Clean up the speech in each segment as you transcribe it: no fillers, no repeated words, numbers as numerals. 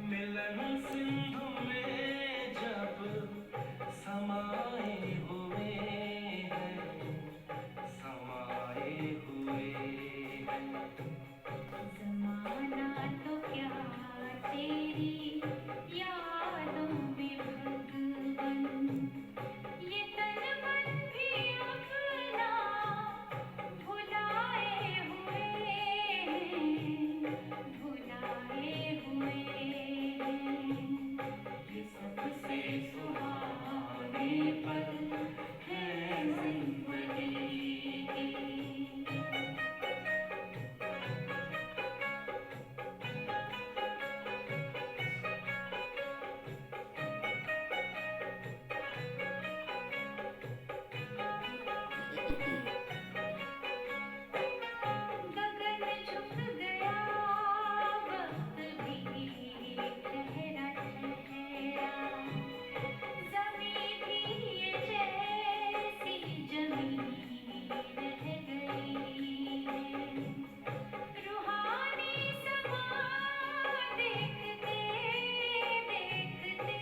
मिलन सिंधु में जब समाए हुए हैं, समाए हुए हैं। जमाना तो क्या तेरी यादों में भगवन, ये तन मन भी अपना भुलाए हुए हैं, भुलाए हुए हैं। ये सबसे सुहाने पल हैं जिंदगी के। गगन झुक गया, वक्त भी ठहरा ठहरा, ज़मीं भी ये जैसी जमीं रह गई है। रूहानी समा देखते देखते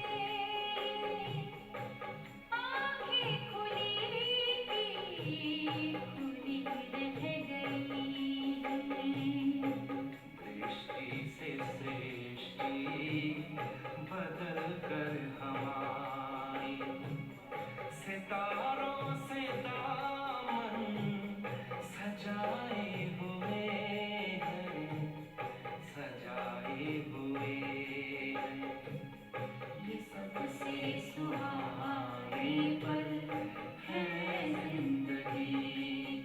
आँखें खुली की खुली रह गई हैं। दृष्टि से सृष्टि बदल कर हमारी, सितारों से दामन सजाए हुए हैं, सजाए हुए हैं। ये सबसे सुहाने पल हैं जिंदगी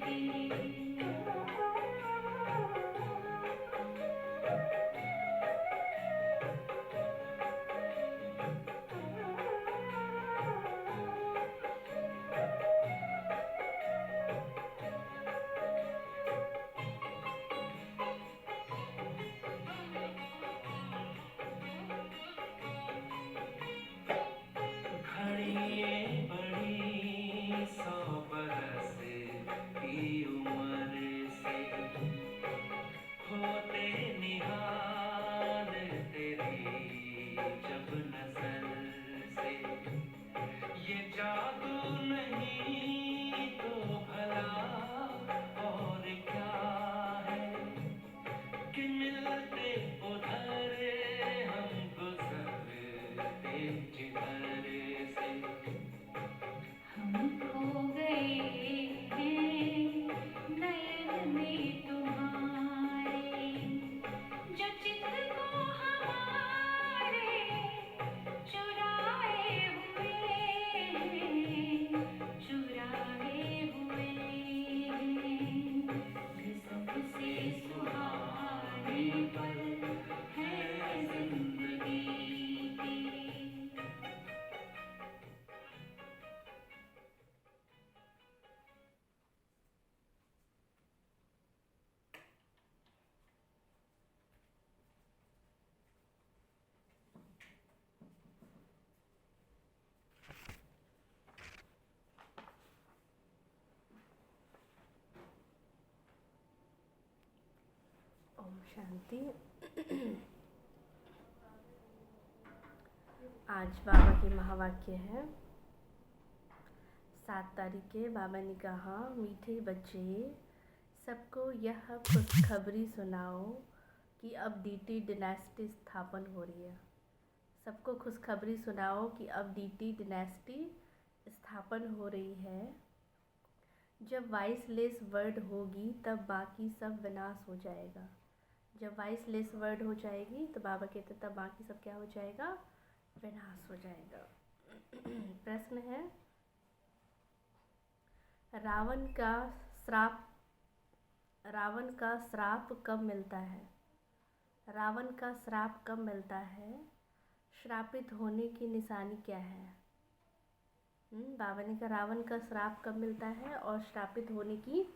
के। घड़िए बड़ी 100 बरस की उम्र से, होते निहाल तेरी जब नजर से, ये जादू नहीं तो भला और क्या है, कि मिलते उधर हम गुजरते जिधर से। हम खो गए हैं नयन में तुम्हारे, जो चित को हमारे चुराए हुए हैं, चुराए हुए हैं। ये सबसे सुहाने पल हैं जिंदगी के। ओम शांति। आज बाबा के महावाक्य है। 7 तारीख के बाबा ने कहा, मीठे बच्चे सबको यह खुशखबरी सुनाओ कि अब डीटी डिनेस्टी स्थापन हो रही है। सबको खुशखबरी सुनाओ कि अब डीटी डिनेस्टी स्थापन हो रही है। जब वाइसलेस वर्ड होगी तब बाकी सब विनाश हो जाएगा। जब वाइसलेस वर्ड हो जाएगी तो बाबा कहते तब बाकी सब क्या हो जाएगा, विनाश हो जाएगा। प्रश्न है, रावण का श्राप कब मिलता है? रावण का श्राप कब मिलता है? श्रापित होने की निशानी क्या है? बाबा ने कहा रावण का श्राप कब मिलता है और श्रापित होने की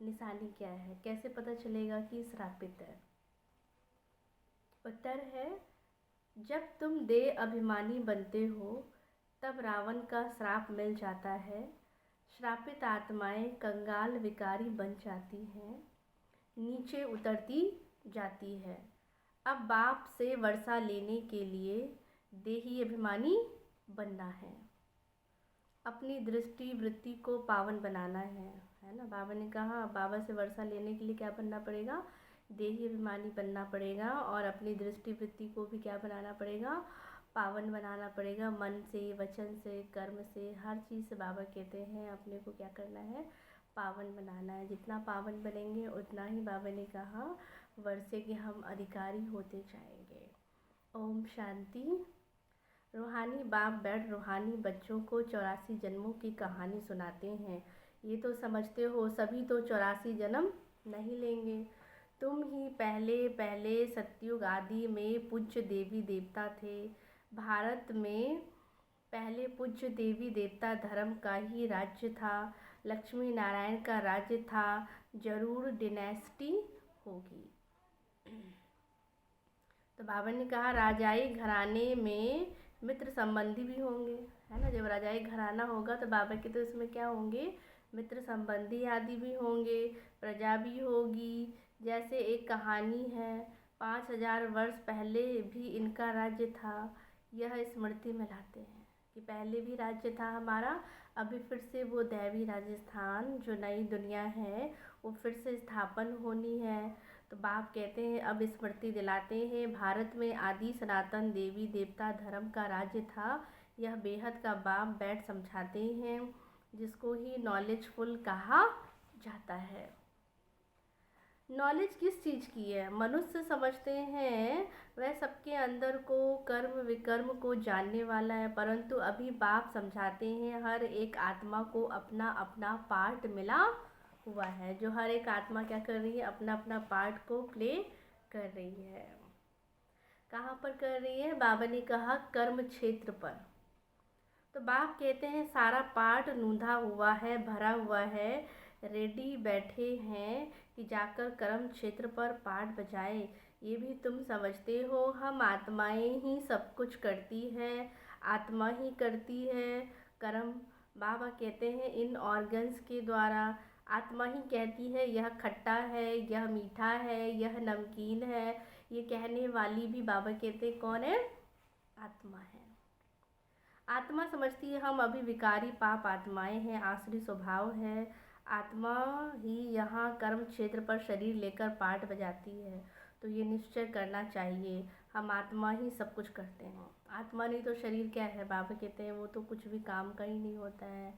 निशानी क्या है? कैसे पता चलेगा कि श्रापित है? उत्तर है, जब तुम देह अभिमानी बनते हो तब रावण का श्राप मिल जाता है। श्रापित आत्माएं कंगाल विकारी बन जाती हैं, नीचे उतरती जाती है। अब बाप से वर्षा लेने के लिए देही अभिमानी बनना है, अपनी दृष्टि वृत्ति को पावन बनाना है ना। बाबा ने कहा बाबा से वर्षा लेने के लिए क्या बनना पड़ेगा, देही अभिमानी बनना पड़ेगा, और अपनी दृष्टि वृत्ति को भी क्या बनाना पड़ेगा, पावन बनाना पड़ेगा। मन से, वचन से, कर्म से, हर चीज़ से बाबा कहते हैं अपने को क्या करना है, पावन बनाना है। जितना पावन बनेंगे उतना ही बाबा ने कहा वर्षे के हम अधिकारी होते जाएंगे। ओम शांति। रूहानी बाप बैठ रूहानी बच्चों को 84 जन्मों की कहानी सुनाते हैं। ये तो समझते हो सभी तो 84 जन्म नहीं लेंगे। तुम ही पहले पहले सतयुग आदि में पूज्य देवी देवता थे। भारत में पहले पूज्य देवी देवता धर्म का ही राज्य था। लक्ष्मी नारायण का राज्य था। जरूर डिनेस्टी होगी। तो बाबा ने कहा राजाई घराने में मित्र संबंधी भी होंगे, है ना। जब राजाई घराना होगा तो बाबा के तो इसमें क्या होंगे, मित्र संबंधी आदि भी होंगे, प्रजा भी होगी। जैसे एक कहानी है, 5000 वर्ष पहले भी इनका राज्य था। यह स्मृति में लाते हैं कि पहले भी राज्य था हमारा, अभी फिर से वो दैवी राजस्थान जो नई दुनिया है वो फिर से स्थापन होनी है। तो बाप कहते हैं अब स्मृति दिलाते हैं, भारत में आदि सनातन देवी देवता धर्म का राज्य था। यह बेहद का बाप बैठ समझाते हैं, जिसको ही नॉलेजफुल कहा जाता है। नॉलेज किस चीज़ की है, मनुष्य समझते हैं वह सबके अंदर को कर्म विकर्म को जानने वाला है, परंतु अभी बाप समझाते हैं हर एक आत्मा को अपना अपना पार्ट मिला हुआ है। जो हर एक आत्मा क्या कर रही है, अपना अपना पार्ट को प्ले कर रही है। कहाँ पर कर रही है, बाबा ने कहा कर्म क्षेत्र पर। तो बाप कहते हैं सारा पार्ट नूंधा हुआ है, भरा हुआ है, रेडी बैठे हैं कि जाकर कर्म क्षेत्र पर पार्ट बजाए। ये भी तुम समझते हो हम आत्माएं ही सब कुछ करती है, आत्मा ही करती है कर्म। बाबा कहते हैं इन ऑर्गन्स के द्वारा आत्मा ही कहती है यह खट्टा है, यह मीठा है, यह नमकीन है। ये कहने वाली भी बाबा कहते कौन है, आत्मा है। आत्मा समझती है हम अभी विकारी पाप आत्माएं हैं, आसुरी स्वभाव है। आत्मा ही यहाँ कर्म क्षेत्र पर शरीर लेकर पार्ट बजाती है। तो ये निश्चय करना चाहिए हम आत्मा ही सब कुछ करते हैं। आत्मा नहीं तो शरीर क्या है, बाबा कहते हैं वो तो कुछ भी काम का ही नहीं होता है।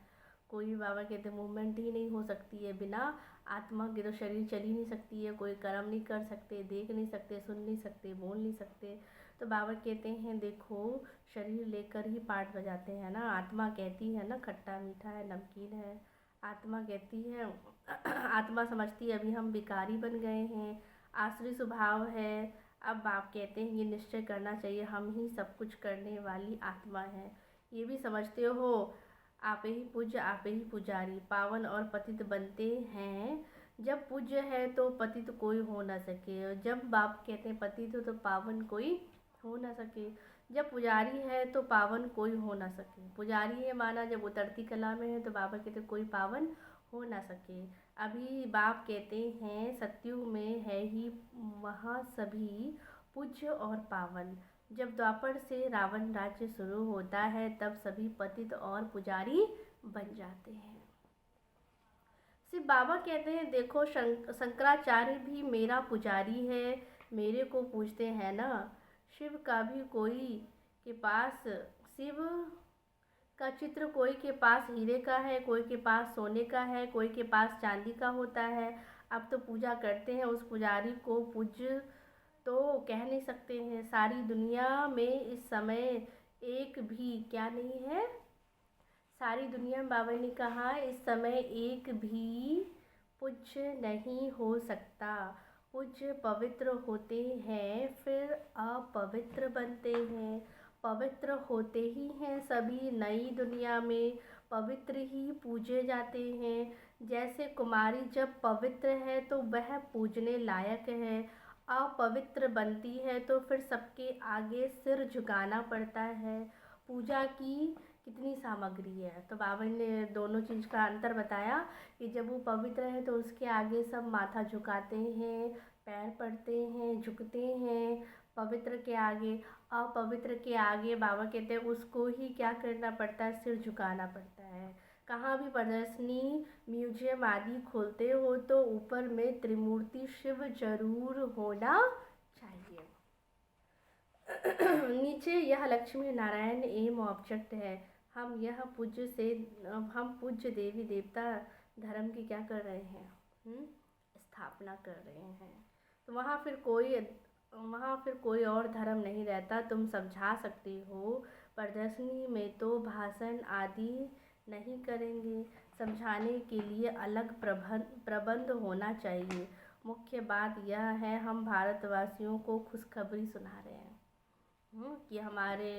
कोई बाबा कहते हैं मूवमेंट ही नहीं हो सकती है, बिना आत्मा के तो शरीर चल ही नहीं सकती है। कोई कर्म नहीं कर सकते, देख नहीं सकते, सुन नहीं सकते, बोल नहीं सकते। तो बाबा कहते हैं देखो शरीर लेकर ही पार्ट बजाते हैं ना। आत्मा कहती है ना खट्टा मीठा है, नमकीन है। आत्मा कहती है आत्मा समझती है अभी हम भिखारी बन गए हैं, आसुरी स्वभाव है। अब बाप कहते हैं ये निश्चय करना चाहिए हम ही सब कुछ करने वाली आत्मा है। ये भी समझते हो आप ही पूज्य आप ही पुजारी, पावन और पतित बनते हैं। जब पूज्य है तो पतित कोई हो ना सके, और जब बाप कहते हैं पतित हो तो पावन कोई हो ना सके। जब पुजारी है तो पावन कोई हो ना सके। पुजारी है माना जब उतरती कला में है तो बाबा कहते कोई पावन हो ना सके। अभी बाप कहते हैं सतयुग में है ही वहाँ सभी पूज्य और पावन। जब द्वापर से रावण राज्य शुरू होता है तब सभी पतित और पुजारी बन जाते हैं। सिर्फ बाबा कहते हैं देखो शंकराचार्य भी मेरा पुजारी है, मेरे को पूजते हैं ना। शिव का भी कोई के पास शिव का चित्र कोई के पास हीरे का है, कोई के पास सोने का है, कोई के पास चांदी का होता है। अब तो पूजा करते हैं उस पुजारी को, पूज्य तो कह नहीं सकते हैं। सारी दुनिया में इस समय एक भी क्या नहीं है, सारी दुनिया में बाबा ने कहा इस समय एक भी पूज्य नहीं हो सकता। पूज्य पवित्र होते हैं फिर अपवित्र बनते हैं, पवित्र होते ही हैं सभी नई दुनिया में पवित्र ही पूजे जाते हैं। जैसे कुमारी जब पवित्र है तो वह पूजने लायक है, अपवित्र बनती है तो फिर सबके आगे सिर झुकाना पड़ता है। पूजा की कितनी सामग्री है, तो बाबा ने दोनों चीज़ का अंतर बताया कि जब वो पवित्र है तो उसके आगे सब माथा झुकाते हैं, पैर पड़ते हैं, झुकते हैं पवित्र के आगे। अपवित्र के आगे बाबा कहते हैं उसको ही क्या करना पड़ता है, सिर झुकाना पड़ता है। कहाँ भी प्रदर्शनी, म्यूजियम आदि खोलते हो तो ऊपर में त्रिमूर्ति शिव जरूर होना चाहिए। नीचे यह लक्ष्मी नारायण एम ऑब्जेक्ट है। हम पूज्य देवी देवता धर्म की क्या कर रहे हैं, स्थापना कर रहे हैं। तो वहाँ फिर कोई और धर्म नहीं रहता। तुम समझा सकते हो, प्रदर्शनी में तो भाषण आदि नहीं करेंगे, समझाने के लिए अलग प्रबंध होना चाहिए। मुख्य बात यह है हम भारतवासियों को खुशखबरी सुना रहे हैं कि हमारे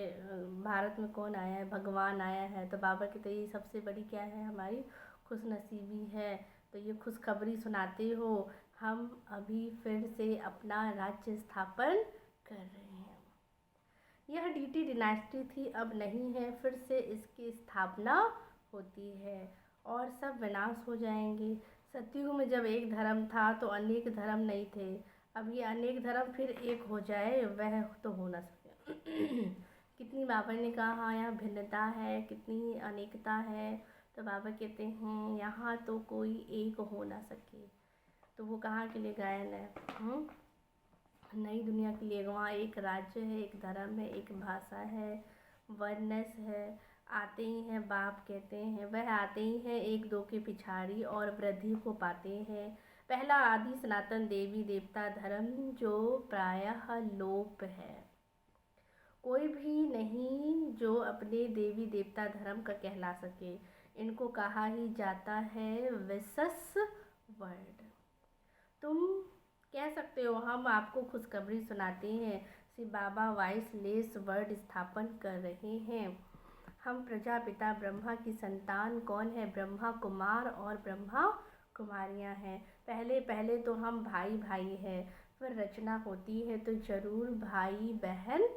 भारत में कौन आया है, भगवान आया है। तो बाबा की तो ये सबसे बड़ी क्या है, हमारी खुशनसीबी है। तो ये खुशखबरी सुनाते हो, हम अभी फिर से अपना राज्य स्थापन कर रहे हैं। यह डीटी डिनास्टी थी, अब नहीं है, फिर से इसकी स्थापना होती है और सब विनाश हो जाएंगे। सतयुग में जब एक धर्म था तो अनेक धर्म नहीं थे। अब ये अनेक धर्म फिर एक हो जाए, वह तो हो ना सके। कितनी बाबा ने कहा यहाँ भिन्नता है, कितनी अनेकता है। तो बाबा कहते हैं यहाँ तो कोई एक हो ना सके। तो वो कहाँ के लिए गायन है, नई दुनिया के लिए। वहाँ एक राज्य है, एक धर्म है, एक भाषा है, वननेस है। आते ही हैं बाप कहते हैं, वह आते ही हैं एक दो के पिछाड़ी और वृद्धि को पाते हैं। पहला आदि सनातन देवी देवता धर्म जो प्रायः लोप है। कोई भी नहीं जो अपने देवी देवता धर्म का कहला सके। इनको कहा ही जाता है विशस वर्ड। तुम कह सकते हो हम आपको खुशखबरी सुनाते हैं, श्री बाबा वाइसलेस वर्ड स्थापन कर रहे हैं। हम प्रजापिता ब्रह्मा की संतान कौन है, ब्रह्मा कुमार और ब्रह्मा कुमारियाँ हैं। पहले पहले तो हम भाई भाई हैं, फिर रचना होती है तो जरूर भाई बहन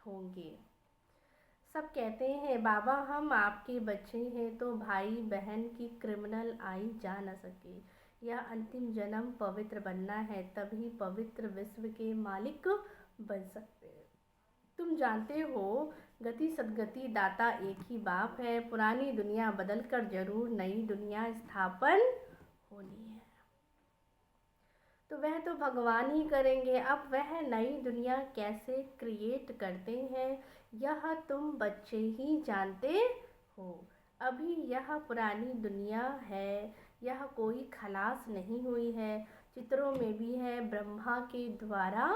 होंगे। सब कहते हैं बाबा हम आपके बच्चे हैं, तो भाई बहन की क्रिमिनल आई जा न सके। यह अंतिम जन्म पवित्र बनना है, तभी पवित्र विश्व के मालिक बन सकते हैं। तुम जानते हो गति सदगति दाता एक ही बाप है। पुरानी दुनिया बदलकर जरूर नई दुनिया स्थापन होनी है। तो वह तो भगवान ही करेंगे। अब वह नई दुनिया कैसे क्रिएट करते हैं यह तुम बच्चे ही जानते हो। अभी यह पुरानी दुनिया है, यह कोई खलास नहीं हुई है। चित्रों में भी है ब्रह्मा के द्वारा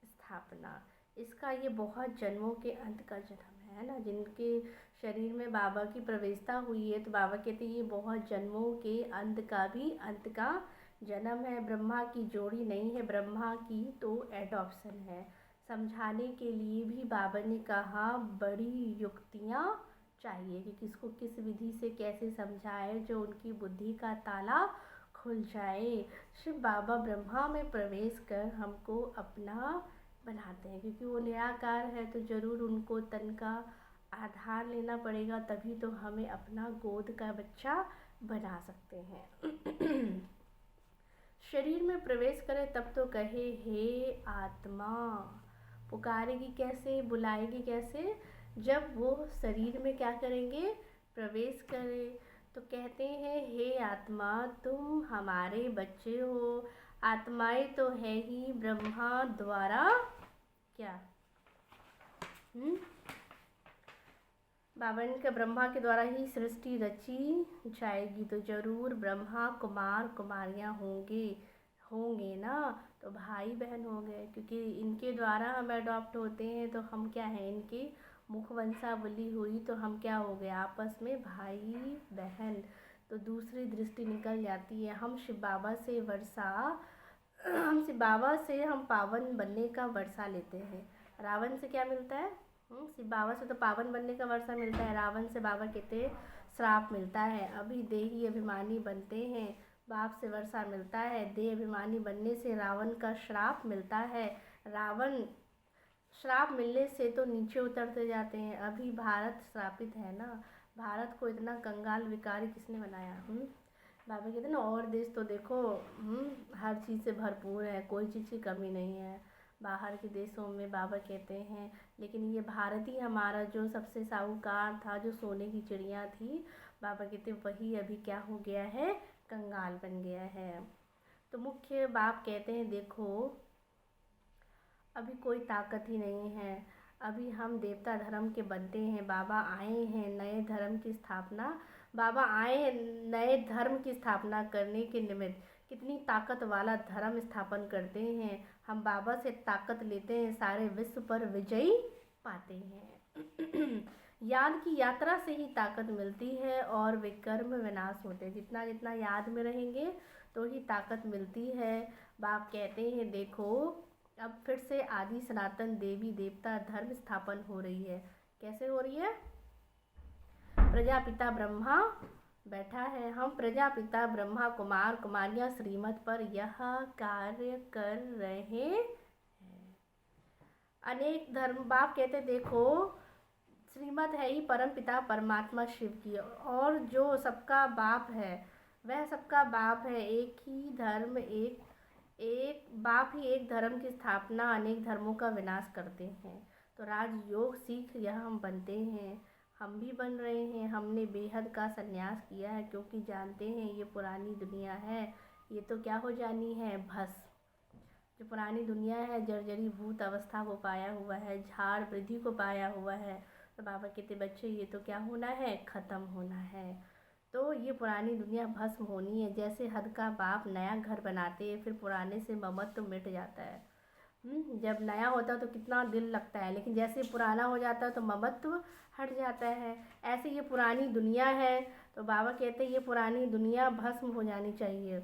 स्थापना। इसका ये बहुत जन्मों के अंत का जन्म है ना, जिनके शरीर में बाबा की प्रवेशता हुई है। तो बाबा कहते हैं ये बहुत जन्मों के अंत का भी अंत का जन्म है। ब्रह्मा की जोड़ी नहीं है, ब्रह्मा की तो एडॉप्शन है। समझाने के लिए भी बाबा ने कहा बड़ी युक्तियाँ चाहिए कि किसको किस विधि से कैसे समझाए जो उनकी बुद्धि का ताला खुल जाए। शिव बाबा ब्रह्मा में प्रवेश कर हमको अपना बनाते हैं, क्योंकि वो निराकार है। तो ज़रूर उनको तन का आधार लेना पड़ेगा, तभी तो हमें अपना गोद का बच्चा बना सकते हैं। शरीर में प्रवेश करे तब तो कहे हे आत्मा। पुकारेगी कैसे, बुलाएगी कैसे, जब वो शरीर में क्या करेंगे, प्रवेश करे। तो कहते हैं हे आत्मा तुम हमारे बच्चे हो। आत्माएं तो है ही ब्रह्मा द्वारा क्या, बाबा ने कहा ब्रह्मा के द्वारा ही सृष्टि रची जाएगी। तो जरूर ब्रह्मा कुमार कुमारियाँ होंगे ना, तो भाई बहन होंगे, क्योंकि इनके द्वारा हम अडॉप्ट होते हैं। तो हम क्या हैं, इनकी मुख वंशावली हुई तो हम क्या हो गए, आपस में भाई बहन। तो दूसरी दृष्टि निकल जाती है। हम शिव बाबा से हम पावन बनने का वर्षा लेते हैं। रावण से क्या मिलता है, शिव बाबा से तो पावन बनने का वर्षा मिलता है। रावण से बाबा कहते हैं श्राप मिलता है। अभी देही अभिमानी बनते हैं, बाप से वर्षा मिलता है। देह अभिमानी बनने से रावण का श्राप मिलता है। रावण श्राप मिलने से तो नीचे उतरते जाते हैं। अभी भारत श्रापित है ना, भारत को इतना कंगाल विकारी किसने बनाया, बाबा कहते हैं ना, और देश तो देखो, हर चीज़ से भरपूर है, कोई चीज़ की कमी नहीं है बाहर के देशों में, बाबा कहते हैं। लेकिन ये भारत ही हमारा जो सबसे साहूकार था, जो सोने की चिड़िया थी, बाबा कहते वही अभी क्या हो गया है, कंगाल बन गया है। तो मुख्य बाप कहते हैं देखो, अभी कोई ताकत ही नहीं है, अभी हम देवता धर्म के बनते हैं। बाबा आए हैं नए धर्म की स्थापना, बाबा आए हैं नए धर्म की स्थापना करने के निमित्त, कितनी ताकत वाला धर्म स्थापन करते हैं। हम बाबा से ताकत लेते हैं, सारे विश्व पर विजयी पाते हैं। याद की यात्रा से ही ताकत मिलती है और विकर्म विनाश होते हैं। जितना जितना याद में रहेंगे तो ही ताकत मिलती है। बाप कहते हैं देखो, अब फिर से आदि सनातन देवी देवता धर्म स्थापन हो रही है। कैसे हो रही है? प्रजापिता ब्रह्मा बैठा है, हम प्रजापिता ब्रह्मा कुमार कुमारियां श्रीमत पर यह कार्य कर रहे हैं। अनेक धर्म, बाप कहते देखो, श्रीमत है ही परम पिता परमात्मा शिव की, और जो सबका बाप है वह सबका बाप है। एक ही धर्म, एक बाप ही एक धर्म की स्थापना, अनेक धर्मों का विनाश करते हैं। तो राजयोग सीख यह हम बनते हैं, हम भी बन रहे हैं। हमने बेहद का संन्यास किया है, क्योंकि जानते हैं ये पुरानी दुनिया है, ये तो क्या हो जानी है, भस्म। जो पुरानी दुनिया है, जर्जरी भूत अवस्था को पाया हुआ है, झाड़ वृद्धि को पाया हुआ है। तो बाबा कहते बच्चे ये तो क्या होना है, ख़त्म होना है। तो ये पुरानी दुनिया भस्म होनी है। जैसे हद का बाप नया घर बनाते हैं, फिर पुराने से ममत्व मिट जाता है। जब नया होता है तो कितना दिल लगता है, लेकिन जैसे पुराना हो जाता है तो ममत्व हट जाता है। ऐसे ये पुरानी दुनिया है, तो बाबा कहते हैं ये पुरानी दुनिया भस्म हो जानी चाहिए।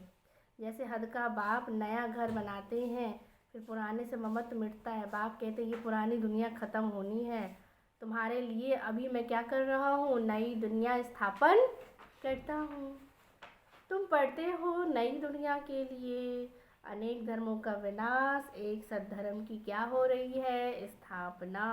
जैसे हद का बाप नया घर बनाते हैं, फिर पुराने से ममत्व मिटता है। बाप कहते हैं ये पुरानी दुनिया ख़त्म होनी है। तुम्हारे लिए अभी मैं क्या कर रहा हूँ, नई दुनिया स्थापन करता हूँ। तुम पढ़ते हो नई दुनिया के लिए, अनेक धर्मों का विनाश, एक सद्धर्म की क्या हो रही है, स्थापना।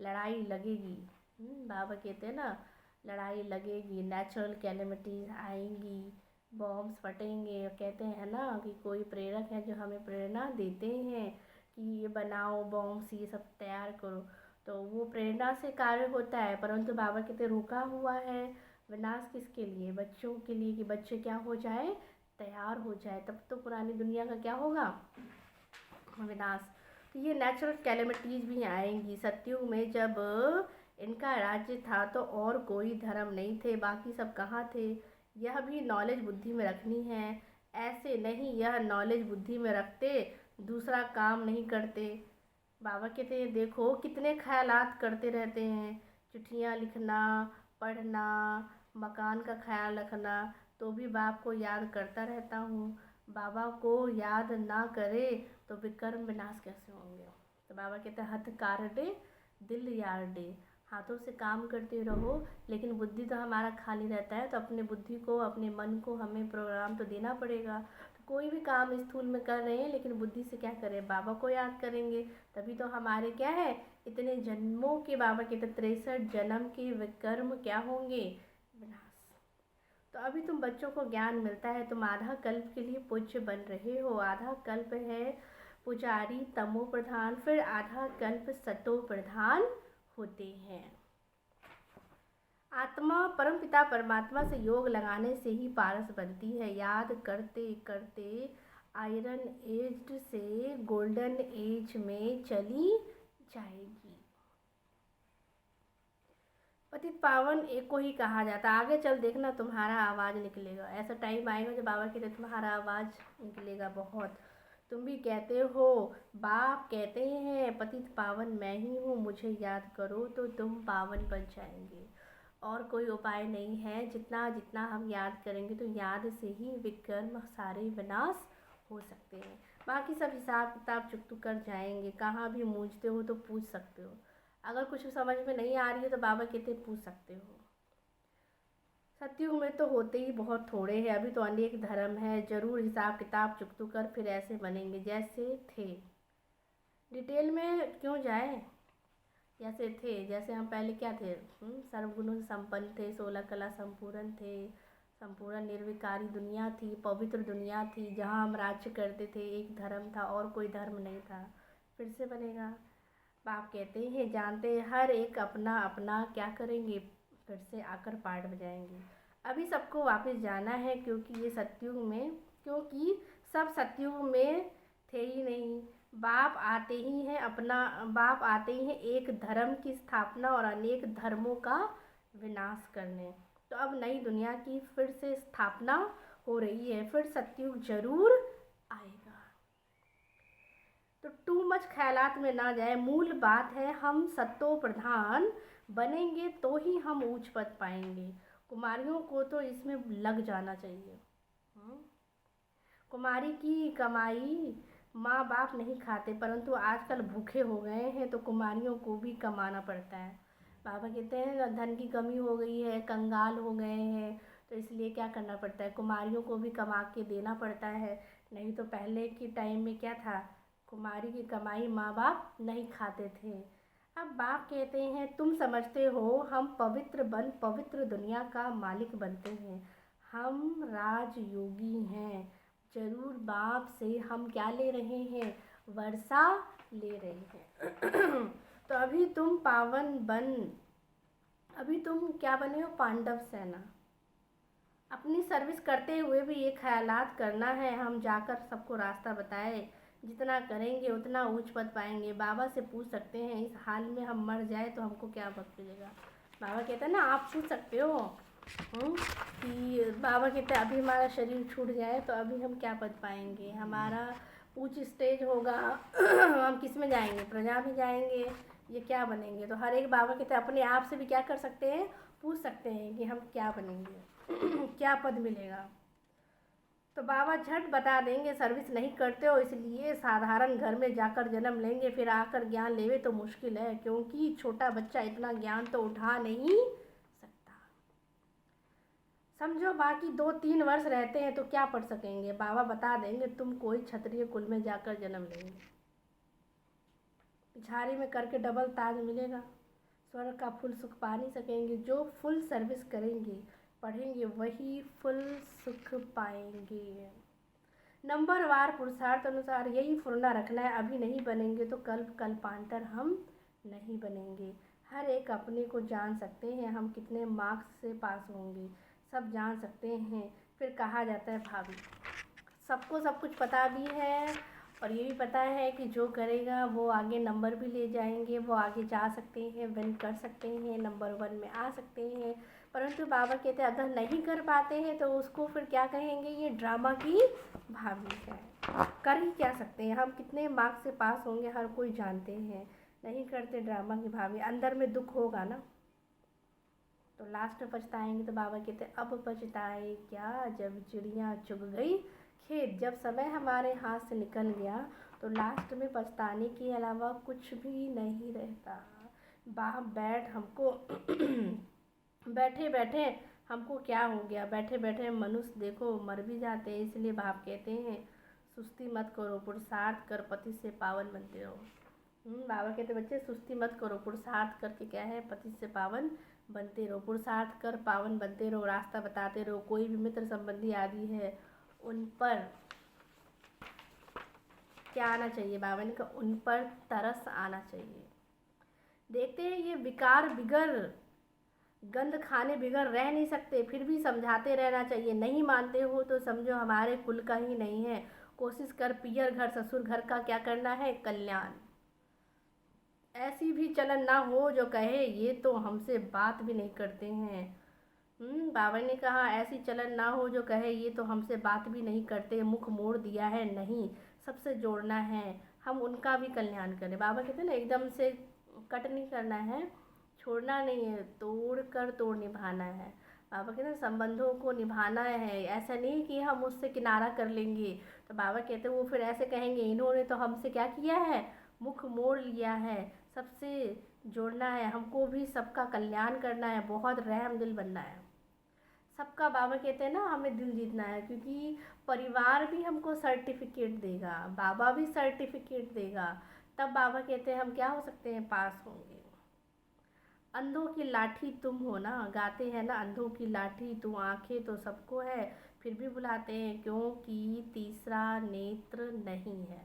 लड़ाई लगेगी, बाबा कहते हैं ना, लड़ाई लगेगी, नेचुरल कैलेमिटीज़ आएंगी, बॉम्ब्स फटेंगे। कहते हैं ना कि कोई प्रेरक है जो हमें प्रेरणा देते हैं कि ये बनाओ बॉम्ब्स, ये सब तैयार करो, तो वो प्रेरणा से कार्य होता है। परंतु बाबा कहते रुका हुआ है विनाश किसके लिए, बच्चों के लिए, कि बच्चे क्या हो जाए, तैयार हो जाए, तब तो पुरानी दुनिया का क्या होगा, विनाश। तो ये नेचुरल कैलेमिटीज़ भी आएंगी। सतयुग में जब इनका राज्य था तो और कोई धर्म नहीं थे, बाकी सब कहाँ थे। यह भी नॉलेज बुद्धि में रखनी है। ऐसे नहीं यह नॉलेज बुद्धि में रखते, दूसरा काम नहीं करते। बाबा कहते हैं देखो कितने ख्यालात करते रहते हैं, चिट्ठियाँ लिखना, पढ़ना, मकान का ख्याल रखना, तो भी बाप को याद करता रहता हूँ। बाबा को याद ना करे तो विकर्म विनाश कैसे होंगे। तो बाबा कहते हैं हथ कार डे दिल यार डे, हाथों से काम करते रहो, लेकिन बुद्धि तो हमारा खाली रहता है। तो अपने बुद्धि को, अपने मन को हमें प्रोग्राम तो देना पड़ेगा। तो कोई भी काम स्थूल में कर रहे हैं, लेकिन बुद्धि से क्या करें, बाबा को याद करेंगे, तभी तो हमारे क्या है, इतने जन्मों के, बाबा के 63 जन्म के विकर्म क्या होंगे, विनाश। तो अभी तुम बच्चों को ज्ञान मिलता है, तुम आधा कल्प के लिए पूज्य बन रहे हो। आधा कल्प है पुजारी तमो प्रधान, फिर आधा कल्प सतो प्रधान होते हैं। आत्मा परमपिता परमात्मा से योग लगाने से ही पारस बनती है। याद करते करते आयरन एज से गोल्डन एज में चली जाएगी। पतित पावन एक को ही कहा जाता है। आगे चल देखना तुम्हारा आवाज़ निकलेगा, ऐसा टाइम आएगा जब बाबा कहते तुम्हारा आवाज़ निकलेगा बहुत। तुम भी कहते हो, बाप कहते हैं पतित पावन मैं ही हूँ, मुझे याद करो तो तुम पावन बन जाएंगे। और कोई उपाय नहीं है, जितना जितना हम याद करेंगे तो याद से ही विकर्म सारे विनाश हो सकते हैं। बाकी सब हिसाब किताब चुकतू कर जाएंगे। कहाँ भी मूझते हो तो पूछ सकते हो, अगर कुछ समझ में नहीं आ रही है तो बाबा कहते पूछ सकते हो। सतयुग में तो होते ही बहुत थोड़े हैं, अभी तो अनेक धर्म है, ज़रूर हिसाब किताब चुकतू कर फिर ऐसे बनेंगे जैसे थे। डिटेल में क्यों जाए, जैसे थे, जैसे हम पहले क्या थे, सर्वगुणों से संपन्न थे, 16 कला संपूर्ण थे, संपूर्ण निर्विकारी दुनिया थी, पवित्र दुनिया थी, जहाँ हम राज्य करते थे, एक धर्म था और कोई धर्म नहीं था। फिर से बनेगा। बाप कहते हैं जानते हैं हर एक अपना अपना क्या करेंगे, फिर से आकर पाठ बजाएंगे। अभी सबको वापस जाना है क्योंकि क्योंकि सब सतयुग में थे ही नहीं। बाप आते ही हैं एक धर्म की स्थापना और अनेक धर्मों का विनाश करने। तो अब नई दुनिया की फिर से स्थापना हो रही है, फिर सतयुग जरूर आएगा। तो टू मच ख्यालात में ना जाए, मूल बात है हम सत्तो प्रधान बनेंगे तो ही हम ऊंच पद पाएंगे। कुमारियों को तो इसमें लग जाना चाहिए। कुमारी की कमाई माँ बाप नहीं खाते, परंतु आजकल भूखे हो गए हैं तो कुमारियों को भी कमाना पड़ता है। बाबा कहते हैं ना, धन की कमी हो गई है, कंगाल हो गए हैं, तो इसलिए क्या करना पड़ता है, कुमारियों को भी कमा के देना पड़ता है। नहीं तो पहले के टाइम में क्या था, कुमारी की कमाई माँ बाप नहीं खाते थे। अब बाप कहते हैं तुम समझते हो हम पवित्र दुनिया का मालिक बनते हैं, हम राजयोगी हैं। जरूर बाप से हम क्या ले रहे हैं, वर्षा ले रहे हैं। तो अभी तुम क्या बने हो, पांडव सेना। अपनी सर्विस करते हुए भी ये ख्यालात करना है हम जाकर सबको रास्ता बताए, जितना करेंगे उतना ऊंच पद पाएंगे। बाबा से पूछ सकते हैं इस हाल में हम मर जाए तो हमको क्या वक्त मिलेगा। बाबा कहते हैं ना, आप पूछ सकते हो कि बाबा कहते हैं अभी हमारा शरीर छूट जाए तो अभी हम क्या पद पाएंगे, हमारा ऊंच स्टेज होगा हम किस में जाएंगे, प्रजा में जाएंगे, ये क्या बनेंगे। तो हर एक बाबा कहते हैं अपने आप से भी क्या कर सकते हैं, पूछ सकते हैं कि हम क्या बनेंगे क्या पद मिलेगा। तो बाबा झट बता देंगे सर्विस नहीं करते हो इसलिए साधारण घर में जाकर जन्म लेंगे, फिर आकर ज्ञान लेवे तो मुश्किल है, क्योंकि छोटा बच्चा इतना ज्ञान तो उठा नहीं सकता। समझो बाकी 2-3 वर्ष रहते हैं तो क्या पढ़ सकेंगे। बाबा बता देंगे तुम कोई क्षत्रिय कुल में जाकर जन्म लेंगे, पिछाड़ी में करके डबल ताज मिलेगा, स्वर्ग का फुल सुख पा नहीं सकेंगे। जो फुल सर्विस करेंगे पढ़ेंगे वही फुल सुख पाएंगे। नंबरवार पुरुषार्थ अनुसार यही फुर्ना रखना है, अभी नहीं बनेंगे तो कल्पांतर हम नहीं बनेंगे। हर एक अपने को जान सकते हैं, हम कितने मार्क्स से पास होंगे सब जान सकते हैं। फिर कहा जाता है भाभी, सबको सब कुछ पता भी है और ये भी पता है कि जो करेगा वो आगे नंबर भी ले जाएंगे, वो आगे जा सकते हैं, विन कर सकते हैं, नंबर 1 में आ सकते हैं। परंतु बाबा कहते हैं अगर नहीं कर पाते हैं तो उसको फिर क्या कहेंगे, ये ड्रामा की भाभी है। कर ही क्या सकते हैं, हम कितने मार्क्स से पास होंगे हर कोई जानते हैं, नहीं करते ड्रामा की भाभी। अंदर में दुख होगा ना तो लास्ट में पछताएंगे। तो बाबा कहते हैं अब पछताए क्या, जब चिड़िया चुग गई खेत, जब समय हमारे हाथ से निकल गया तो लास्ट में पछताने के अलावा कुछ भी नहीं रहता। बाप बैठे बैठे हमको क्या हो गया, बैठे बैठे मनुष्य देखो मर भी जाते हैं। इसलिए बाप कहते हैं सुस्ती मत करो, पुरुषार्थ कर पति से पावन बनते रहो। बाबा कहते बच्चे सुस्ती मत करो, पुरुषार्थ करके क्या है, पति से पावन बनते रहो। पुरुषार्थ कर पावन बनते रहो, रास्ता बताते रहो। कोई भी मित्र संबंधी आदि है उन पर क्या आना चाहिए, बाबा ने कहा उन पर तरस आना चाहिए। देखते हैं ये विकार बिगर गंद खाने बिगर रह नहीं सकते, फिर भी समझाते रहना चाहिए। नहीं मानते हो तो समझो हमारे कुल का ही नहीं है। कोशिश कर पियर घर ससुर घर का क्या करना है, कल्याण। ऐसी भी चलन ना हो जो कहे ये तो हमसे बात भी नहीं करते हैं। बाबा ने कहा ऐसी चलन ना हो जो कहे ये तो हमसे बात भी नहीं करते, मुख मोड़ दिया है, नहीं सबसे जोड़ना है, हम उनका भी कल्याण करें। बाबा कहते हैं ना एकदम से कट नहीं करना है, छोड़ना नहीं है, तोड़ निभाना है। बाबा कहते हैं संबंधों को निभाना है, ऐसा नहीं कि हम उससे किनारा कर लेंगे। तो बाबा कहते हैं वो फिर ऐसे कहेंगे इन्होंने तो हमसे क्या किया है, मुख मोड़ लिया है, सबसे जोड़ना है, हमको भी सबका कल्याण करना है, बहुत रहम दिल बनना है सबका। बाबा कहते हैं ना हमें दिल जीतना है, क्योंकि परिवार भी हमको सर्टिफिकेट देगा, बाबा भी सर्टिफिकेट देगा, तब बाबा कहते हैं हम क्या हो सकते हैं, पास होंगे। अंधों की लाठी तुम हो ना, गाते हैं ना, अंधों की लाठी तू, आंखें तो सबको है, फिर भी बुलाते हैं क्योंकि तीसरा नेत्र नहीं है।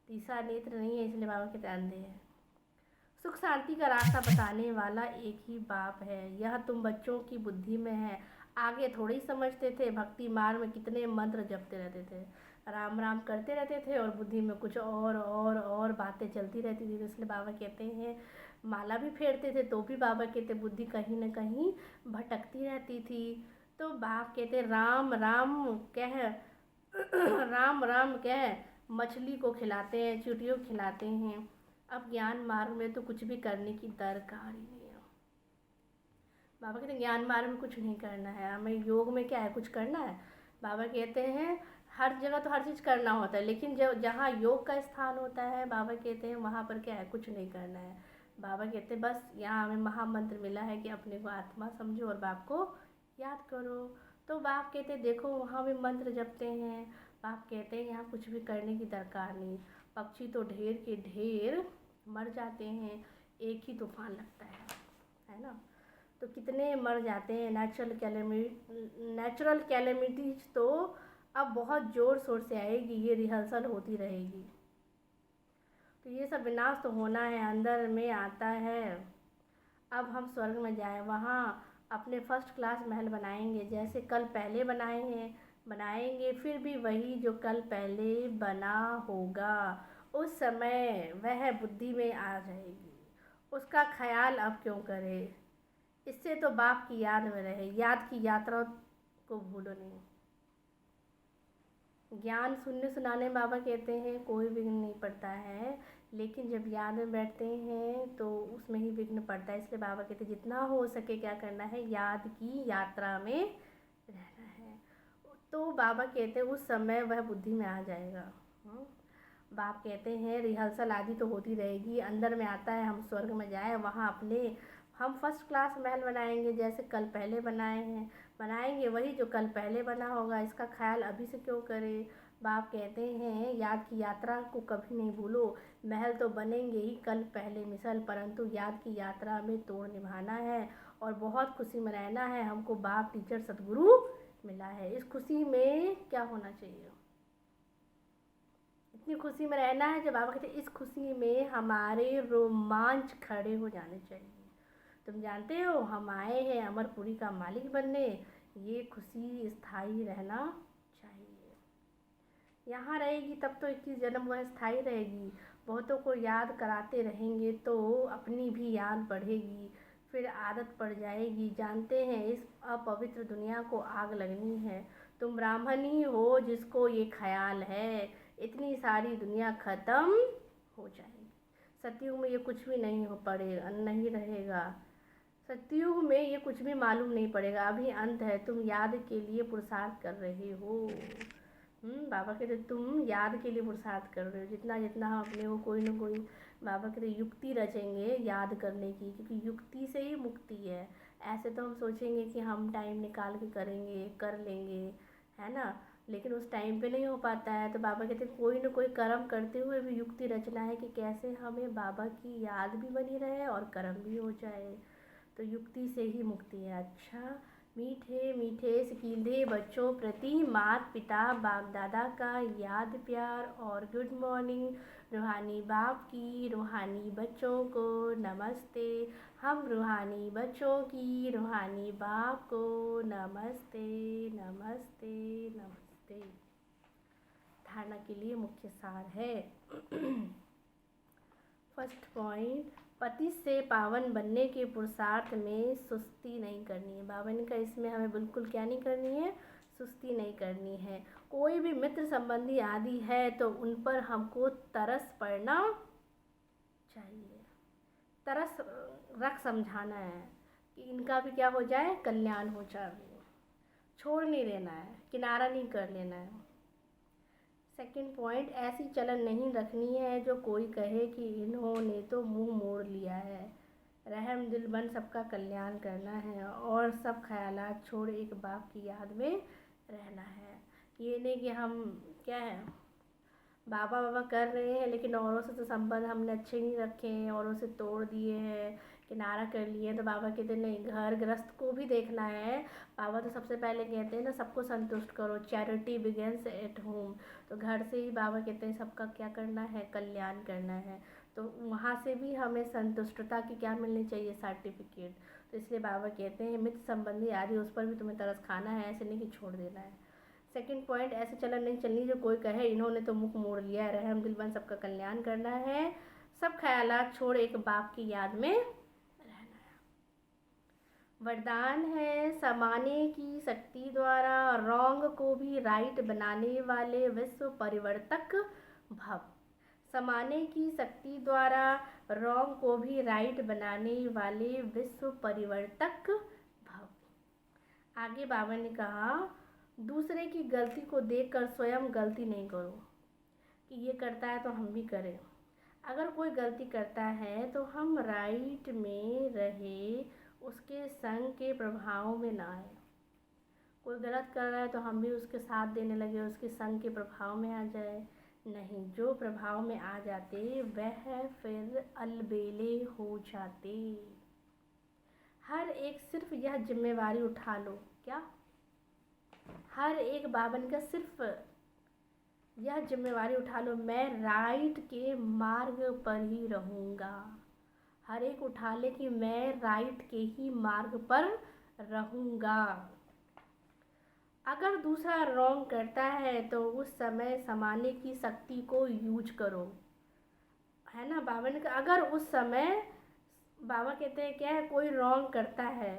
तीसरा नेत्र नहीं है इसलिए बाबा कहते हैं अंधे हैं। सुख शांति का रास्ता बताने वाला एक ही बाप है, यह तुम बच्चों की बुद्धि में है। आगे थोड़ी ही समझते थे, भक्ति मार्ग में कितने मंत्र जपते रहते थे, राम राम करते रहते थे और बुद्धि में कुछ और बातें चलती रहती थी। तो इसलिए बाबा कहते हैं, माला भी फेरते थे तो भी बाबा कहते बुद्धि कहीं ना कहीं भटकती रहती थी। तो बाप कहते राम राम कह राम राम कह मछली को खिलाते हैं, चींटियों को खिलाते हैं। अब ज्ञान मार्ग में तो कुछ भी करने की दरकार ही नहीं है। बाबा कहते हैं ज्ञान मार्ग में कुछ नहीं करना है, हमें योग में क्या है, कुछ करना है। बाबा कहते हैं हर जगह तो हर चीज़ करना होता है, लेकिन जब जहाँ योग का स्थान होता है बाबा कहते हैं वहाँ पर क्या है, कुछ नहीं करना है। बाबा कहते हैं बस यहाँ हमें महामंत्र मिला है कि अपने को आत्मा समझो और बाप को याद करो। तो बाप कहते हैं देखो वहाँ भी मंत्र जपते हैं। बाप कहते हैं यहाँ कुछ भी करने की दरकार नहीं। पक्षी तो ढेर के ढेर मर जाते हैं, एक ही तूफान लगता है ना। तो कितने मर जाते हैं। नेचुरल कैलेमिटीज तो अब बहुत ज़ोर शोर से आएगी, ये रिहर्सल होती रहेगी। तो ये सब विनाश तो होना है, अंदर में आता है। अब हम स्वर्ग में जाएं, वहाँ अपने फर्स्ट क्लास महल बनाएंगे, जैसे कल पहले बनाएंगे फिर भी वही जो कल पहले बना होगा। उस समय वह बुद्धि में आ जाएगी, उसका ख्याल अब क्यों करे। इससे तो बाप की याद में रहे, याद की यात्रा को भूलो नहीं। ज्ञान सुनने सुनाने बाबा कहते हैं कोई विघ्न नहीं पड़ता है, लेकिन जब याद में बैठते हैं तो उसमें ही विघ्न पड़ता है। इसलिए बाबा कहते हैं जितना हो सके क्या करना है, याद की यात्रा में रहना है। तो बाबा कहते हैं उस समय वह बुद्धि में आ जाएगा। बाप कहते हैं रिहर्सल आदि तो होती रहेगी, अंदर में आता है हम स्वर्ग में जाए, वहाँ अपने हम फर्स्ट क्लास महल बनाएंगे, जैसे कल पहले बनाएंगे वही जो कल पहले बना होगा। इसका ख्याल अभी से क्यों करें। बाप कहते हैं याद की यात्रा को कभी नहीं भूलो। महल तो बनेंगे ही कल पहले मिसल, परंतु याद की यात्रा में तोड़ निभाना है और बहुत खुशी में रहना है। हमको बाप टीचर सदगुरु मिला है, इस खुशी में क्या होना चाहिए, इतनी खुशी में रहना है। जब बाबा कहते हैं इस खुशी में हमारे रोमांच खड़े हो जाने चाहिए। तुम जानते हो हम आए हैं अमरपुरी का मालिक बनने, ये खुशी स्थायी रहना चाहिए। यहाँ रहेगी तब तो 21 जन्म वह स्थायी रहेगी। बहुतों को याद कराते रहेंगे तो अपनी भी याद बढ़ेगी, फिर आदत पड़ जाएगी। जानते हैं इस अपवित्र दुनिया को आग लगनी है। तुम ब्राह्मण ही हो जिसको ये ख्याल है, इतनी सारी दुनिया ख़त्म हो जाएगी। सतयुग में ये कुछ भी नहीं रहेगा। सतयुग में ये कुछ भी मालूम नहीं पड़ेगा, अभी अंत है। तुम याद के लिए पुरुषार्थ कर रहे हो। बाबा कहते तुम याद के लिए पुरुषार्थ कर रहे हो। जितना जितना हम अपने को कोई ना कोई बाबा कहते युक्ति रचेंगे याद करने की, क्योंकि युक्ति से ही मुक्ति है। ऐसे तो हम सोचेंगे कि हम टाइम निकाल के करेंगे, कर लेंगे, है ना, लेकिन उस टाइम पे नहीं हो पाता है। तो बाबा कहते कोई ना कोई कर्म करते हुए भी युक्ति रचना है कि कैसे हमें बाबा की याद भी बनी रहे और कर्म भी हो जाए। तो युक्ति से ही मुक्ति है। अच्छा, मीठे मीठे सीखींदे बच्चों प्रति माता पिता बाप दादा का याद प्यार और गुड मॉर्निंग। रूहानी बाप की रूहानी बच्चों को नमस्ते। हम रूहानी बच्चों की रूहानी बाप को नमस्ते नमस्ते नमस्ते। धारणा के लिए मुख्य सार है। फर्स्ट पॉइंट, पति से पावन बनने के पुरुषार्थ में सुस्ती नहीं करनी है। बाबा ने कहा इसमें हमें बिल्कुल क्या नहीं करनी है, सुस्ती नहीं करनी है। कोई भी मित्र संबंधी आदि है तो उन पर हमको तरस पड़ना चाहिए, तरस रख समझाना है कि इनका भी क्या हो जाए, कल्याण हो जाए। छोड़ नहीं देना है, किनारा नहीं कर लेना है। सेकंड पॉइंट, ऐसी चलन नहीं रखनी है जो कोई कहे कि इन्होंने तो मुंह मोड़ लिया है। रहम दिल बन सबका कल्याण करना है और सब ख्यालात छोड़ एक बाप की याद में रहना है। ये नहीं कि हम क्या है बाबा बाबा कर रहे हैं लेकिन औरों से तो संबंध हमने अच्छे नहीं रखे हैं, औरों से तोड़ दिए हैं, किनारा कर लिए तो बाबा कहते नहीं, घर गृहस्थ को भी देखना है। बाबा तो सबसे पहले कहते हैं ना, सबको संतुष्ट करो, चैरिटी बिगिंस एट होम। तो घर से ही बाबा कहते हैं सबका क्या करना है, कल्याण करना है। तो वहाँ से भी हमें संतुष्टता की क्या मिलनी चाहिए, सर्टिफिकेट। तो इसलिए बाबा कहते हैं मित्र संबंधी आदि उस पर भी तुम्हें तरस खाना है, ऐसे नहीं कि छोड़ देना है। सेकंड पॉइंट, ऐसे चलन नहीं चलनी जो कोई कहे इन्होंने तो मुख मोड़ लिया है। रहम दिल बन सबका कल्याण करना है, सब ख्यालात छोड़ एक बाप की याद में रहना है। वरदान है समाने की शक्ति द्वारा रॉन्ग को भी राइट बनाने वाले विश्व परिवर्तक भव। समाने की शक्ति द्वारा रॉन्ग को भी राइट बनाने वाले विश्व परिवर्तक भव। आगे बाबा ने कहा दूसरे की गलती को देखकर स्वयं गलती नहीं करो कि ये करता है तो हम भी करें। अगर कोई गलती करता है तो हम राइट में रहे, उसके संग के प्रभाव में ना आए। कोई गलत कर रहा है तो हम भी उसके साथ देने लगे, उसके संग के प्रभाव में आ जाए, नहीं। जो प्रभाव में आ जाते वह फिर अलबेले हो जाते। हर एक सिर्फ यह जिम्मेवारी उठा लो, क्या हर एक बाबन का सिर्फ यह जिम्मेवारी उठा लो, मैं राइट के मार्ग पर ही रहूँगा। हर एक उठा ले कि मैं राइट के ही मार्ग पर रहूँगा। अगर दूसरा रॉन्ग करता है तो उस समय समाने की शक्ति को यूज करो, है ना। बाबा ने कहा अगर उस समय, बाबा कहते हैं क्या है, कोई रॉन्ग करता है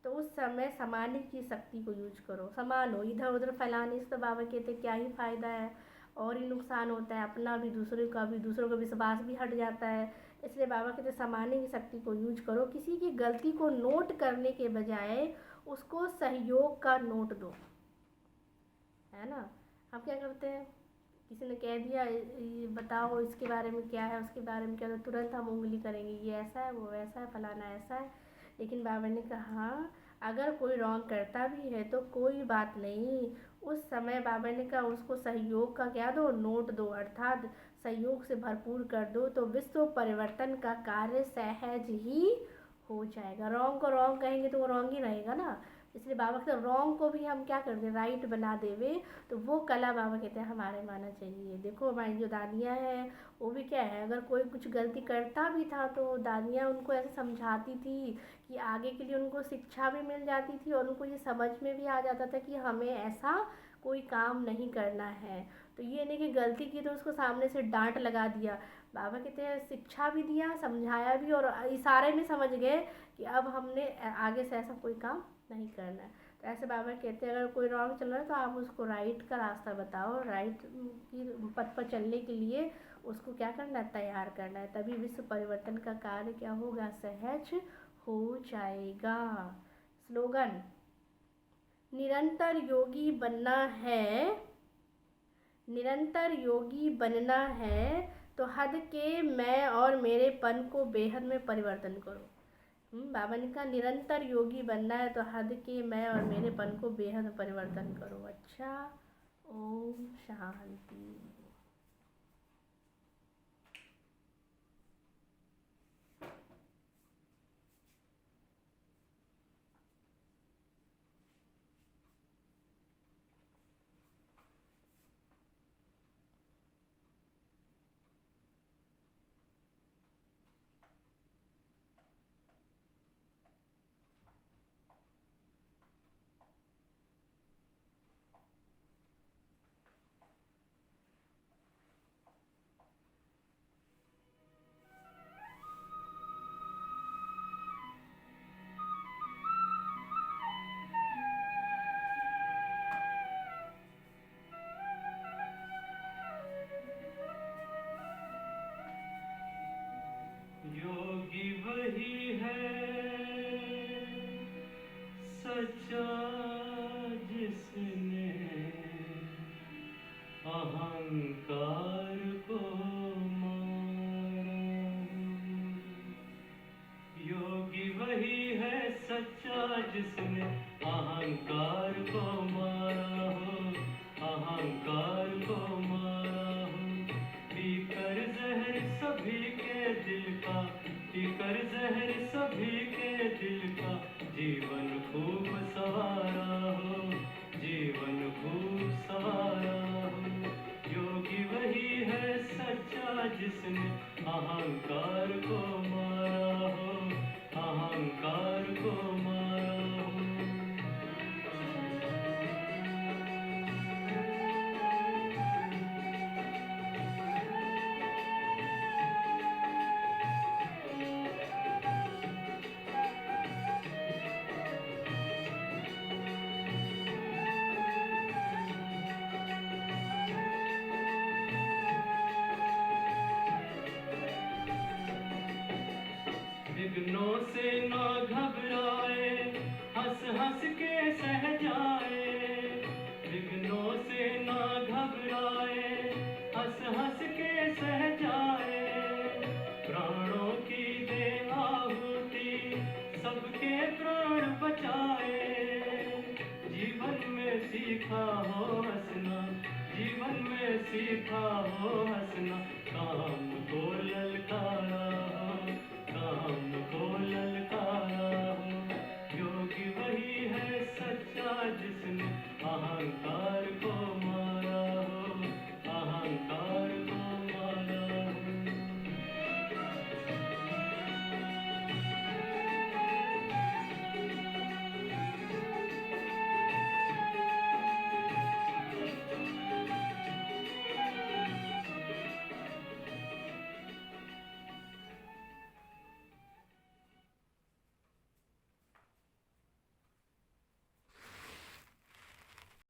तो उस समय समाने की शक्ति को यूज करो। समान हो, इधर उधर फैलाने से तो बाबा कहते हैं क्या ही फ़ायदा है, और ही नुकसान होता है, अपना भी दूसरे का भी, दूसरों का विश्वास भी हट जाता है। इसलिए बाबा कहते हैं समाने की शक्ति को यूज करो। किसी की गलती को नोट करने के बजाय उसको सहयोग का नोट दो, है ना। हम क्या करते हैं, किसी ने कह दिया ये बताओ इसके बारे में क्या है, उसके बारे में क्या है, तो तुरंत हम उंगली करेंगे, ये ऐसा है, वो वैसा है, फलाना ऐसा है। लेकिन बाबा ने कहा अगर कोई रॉन्ग करता भी है तो कोई बात नहीं, उस समय बाबा ने कहा उसको सहयोग का क्या दो, नोट दो, अर्थात सहयोग से भरपूर कर दो, तो विश्व परिवर्तन का कार्य सहज ही हो जाएगा। रॉन्ग को रॉन्ग कहेंगे तो वो रॉन्ग ही रहेगा ना। इसलिए बाबा कहते हैं रॉन्ग को भी हम क्या कर दें, राइट बना देवे। तो वो कला बाबा कहते हैं हमारे में आना चाहिए। देखो हमारी जो दादियाँ हैं वो भी क्या है, अगर कोई कुछ गलती करता भी था तो दादियाँ उनको ऐसे समझाती थी कि आगे के लिए उनको शिक्षा भी मिल जाती थी और उनको ये समझ में भी आ जाता था कि हमें ऐसा कोई काम नहीं करना है। तो ये नहीं कि गलती की तो उसको सामने से डांट लगा दिया। बाबा कहते हैं शिक्षा भी दिया, समझाया भी, और इशारे में समझ गए कि अब हमने आगे से ऐसा कोई काम नहीं करना है। तो ऐसे बाबा कहते हैं अगर कोई रॉन्ग चल रहा है तो आप उसको राइट का रास्ता बताओ, राइट की पथ पर चलने के लिए उसको क्या करना है, तैयार करना है। तभी विश्व परिवर्तन का कार्य क्या होगा, सहज हो जाएगा। स्लोगन, निरंतर योगी बनना है, निरंतर योगी बनना है तो हद के मैं और मेरेपन को बेहद में परिवर्तन करो। बाबा ने कहा निरंतर योगी बनना है तो हद के मैं और मेरेपन को बेहद में परिवर्तन करो। अच्छा, ओम शांति। योगी वही है सच्चा जिसने अहंकार को मारा। योगी वही है सच्चा जिसने अहंकार को मारा हो, अहंकार को मारा हो। पीकर जहर सभी के दिल का, पीकर हर जहर सभी के दिल का जीवन खूब सवारा हो, जीवन खूब सवारा हो। योगी वही है सच्चा जिसने अहंकार को मारा हो, अहंकार को मारा हो। विघ्नों से ना घबराए, हंस हंस के सह जाए। विघ्नों से ना घबराए, हंस हंस के सह जाए। प्राणों की दे आहुति, सबके प्राण बचाए। जीवन में सीखा हो हंसना, जीवन में सीखा हो हंसना, काम